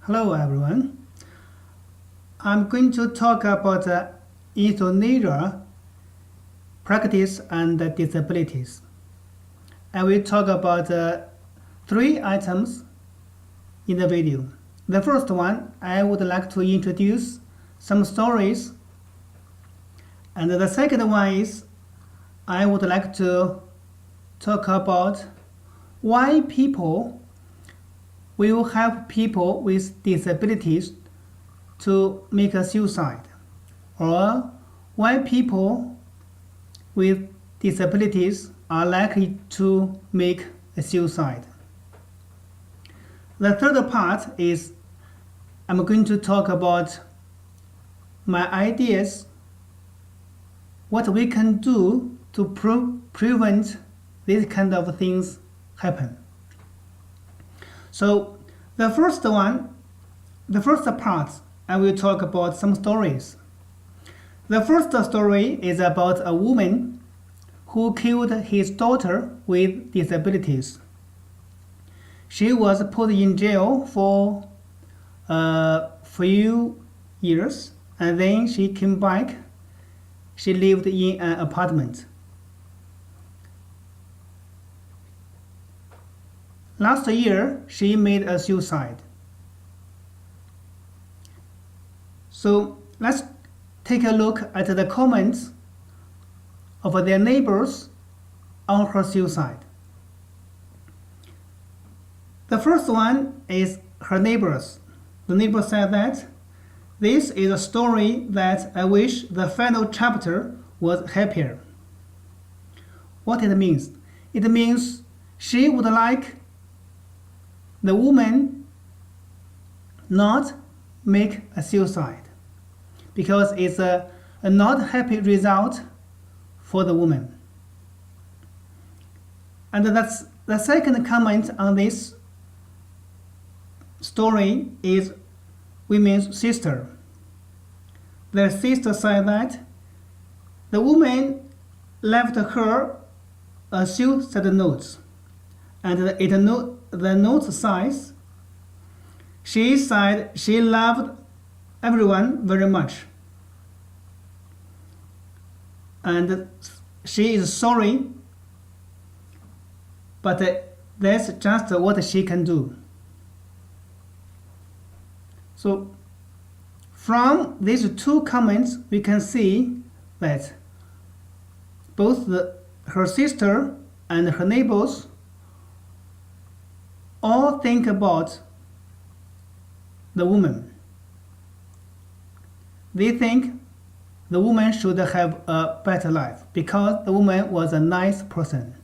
Hello everyone. I'm going to talk about euthanasia practice and disabilities. I will talk about three items in the video. The first one, I would like to introduce some stories, and the second one is I would like to talk about why people will help people with disabilities to make a suicide, or why people with disabilities are likely to make a suicide. The third part is I'm going to talk about my ideas, what we can do to prevent these kind of things happen. So the first part, I will talk about some stories. The first story is about a woman who killed his daughter with disabilities. She was put in jail for a few years, and then she came back. She lived in an apartment. Last year, she made a suicide. So let's take a look at the comments of their neighbors on her suicide. The first one is her neighbors. The neighbor said that this is a story that I wish the final chapter was happier. What it means? It means she would like the woman not make a suicide because it's a not happy result for the woman. And that's the second comment on this story is women's sister. The sister said that the woman left her a suicide note, and the note says she said she loved everyone very much, and she is sorry, but that's just what she can do. So from these two comments, we can see that both her sister and her neighbors all think about the woman. They think the woman should have a better life because the woman was a nice person.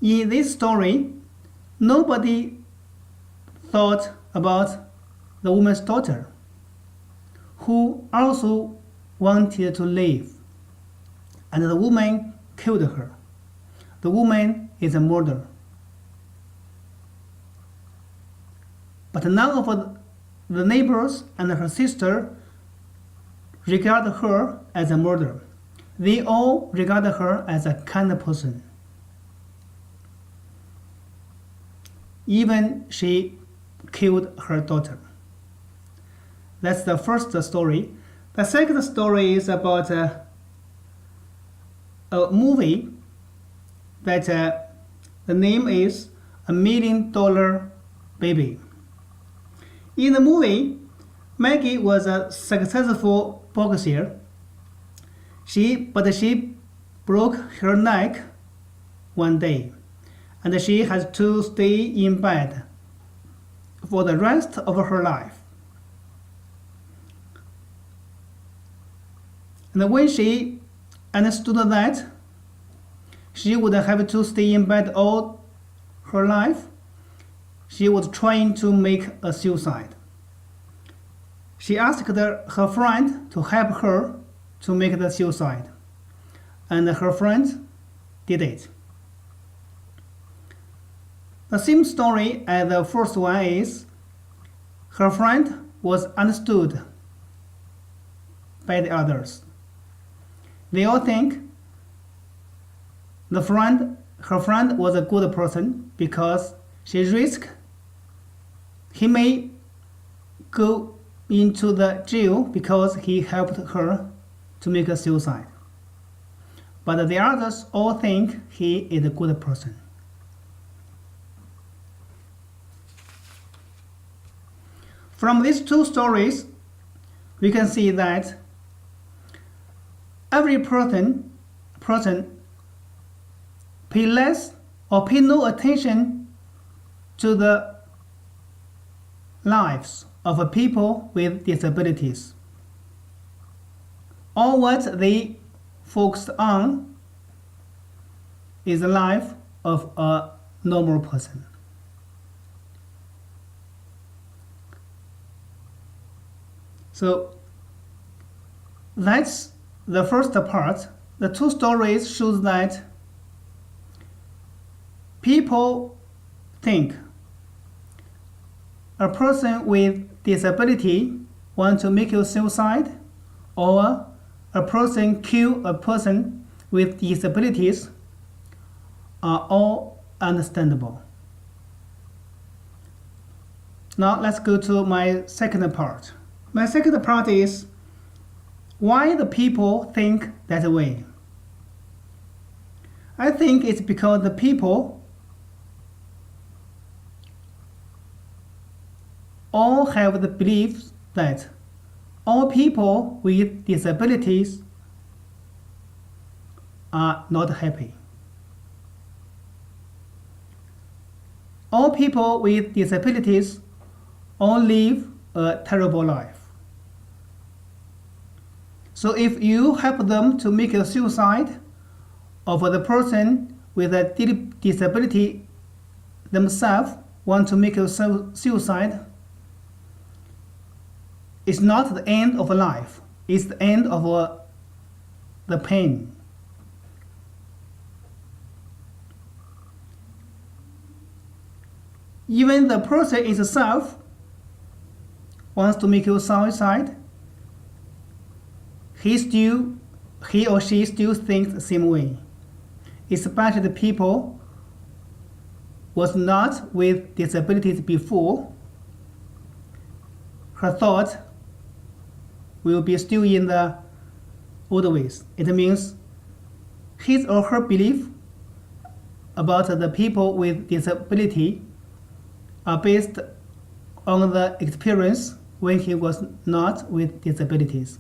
In this story, nobody thought about the woman's daughter, who also wanted to live, and the woman killed her. The woman is a murderer. But none of the neighbors and her sister regard her as a murderer. They all regard her as a kind person. Even she killed her daughter. That's the first story. The second story is about a movie that the name is $1 Million Baby. In the movie, Maggie was a successful boxer. But she broke her neck one day, and she had to stay in bed for the rest of her life. And when she understood that she would have to stay in bed all her life, she was trying to make a suicide. She asked her friend to help her to make the suicide, and her friend did it. The same story as the first one is her friend was understood by the others. They all think her friend was a good person because she risked He may go into the jail because he helped her to make a suicide. But the others all think he is a good person. From these two stories, we can see that every person pay less or pay no attention to the lives of people with disabilities. All what they focused on is the life of a normal person. So that's the first part. The two stories shows that people think a person with disability want to make a suicide, or a person kill a person with disabilities, are all understandable. Now let's go to my second part. My second part is why the people think that way. I think it's because the people all have the belief that all people with disabilities are not happy. All people with disabilities all live a terrible life. So if you help them to make a suicide, or for the person with a disability themselves want to make a suicide, it's not the end of life. It's the end of the pain. Even the person itself wants to make a suicide, he or she still thinks the same way. Especially the people was not with disabilities before, her thought will be still in the old ways. It means his or her belief about the people with disability are based on the experience when he was not with disabilities.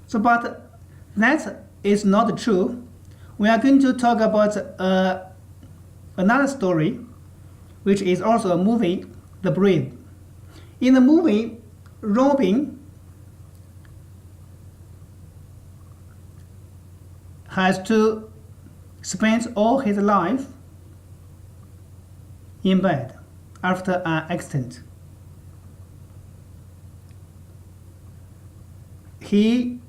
So, but that is not true. We are going to talk about another story, which is also a movie, The Brave. In the movie, Robin has to spend all his life in bed after an accident. He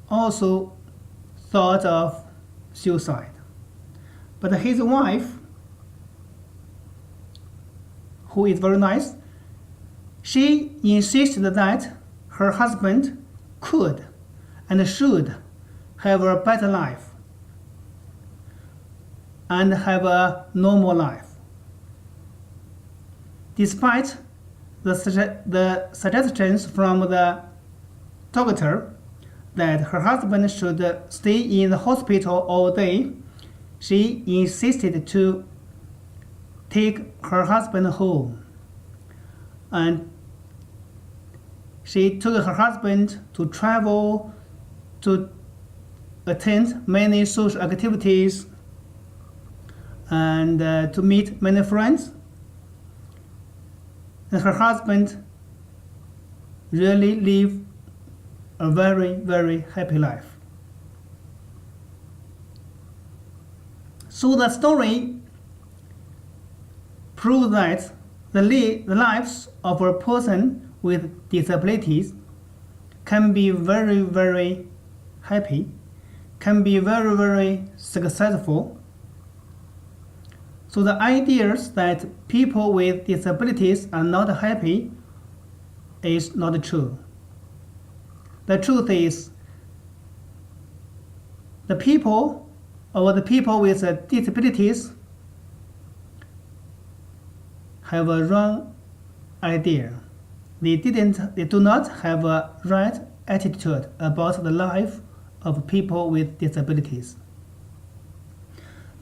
also thought of suicide. But his wife, who is very nice, she insisted that her husband could and should have a better life and have a normal life. Despite the suggestions from the doctor that her husband should stay in the hospital all day, she insisted to take her husband home. And she took her husband to travel, to attend many social activities, and to meet many friends. And her husband really lived a very, very happy life. So the story proves that the lives of a person with disabilities can be very, very happy, can be very, very successful. So the ideas that people with disabilities are not happy is not true. The truth is, the people with disabilities have a wrong idea. They do not have a right attitude about the life of people with disabilities.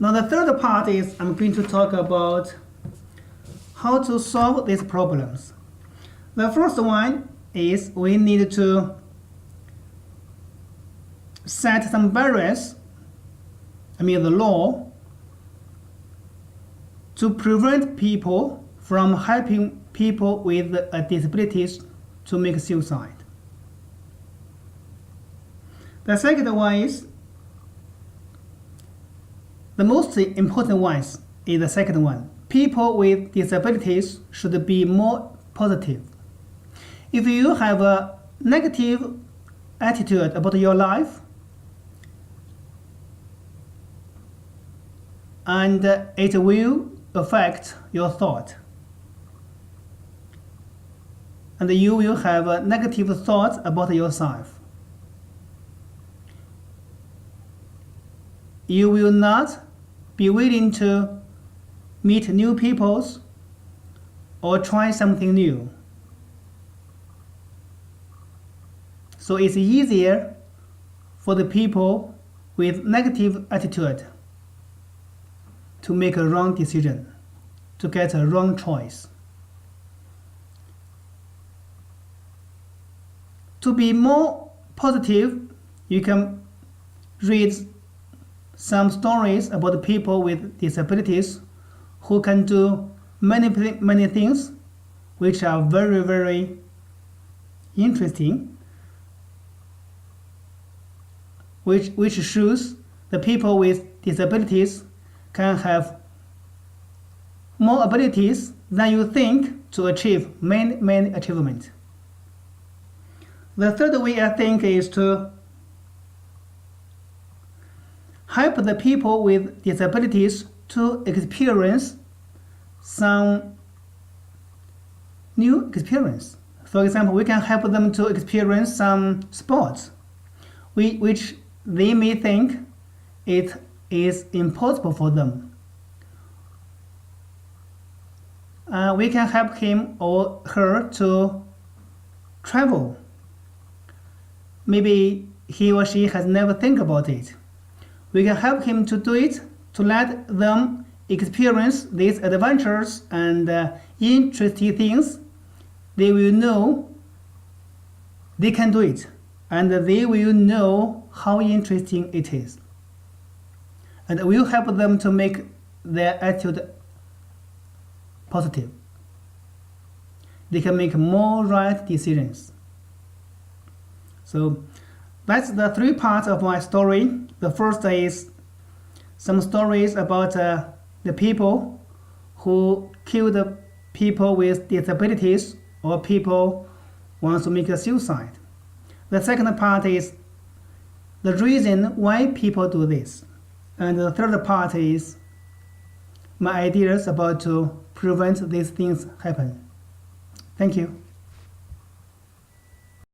Now the third part is I'm going to talk about how to solve these problems. The first one is we need to set some barriers, the law, to prevent people from helping people with disabilities to make suicide. The second one is, the most important one is the second one. People with disabilities should be more positive. If you have a negative attitude about your life, and it will affect your thought, and you will have negative thoughts about yourself. You will not be willing to meet new people or try something new. So it's easier for the people with negative attitude to make a wrong decision, to get a wrong choice. To be more positive, you can read some stories about people with disabilities who can do many things which are very, very interesting, which shows the people with disabilities can have more abilities than you think to achieve many achievements. The third way I think is to help the people with disabilities to experience some new experience. For example, we can help them to experience some sports which they may think it is impossible for them. We can help him or her to travel. Maybe he or she has never think about it. We can help him to do it, to let them experience these adventures and interesting things. They will know they can do it, and they will know how interesting it is. And we'll help them to make their attitude positive. They can make more right decisions. So that's the three parts of my story. The first is some stories about the people who killed people with disabilities or people who want to make a suicide. The second part is the reason why people do this. And the third part is my ideas about to prevent these things happen. Thank you.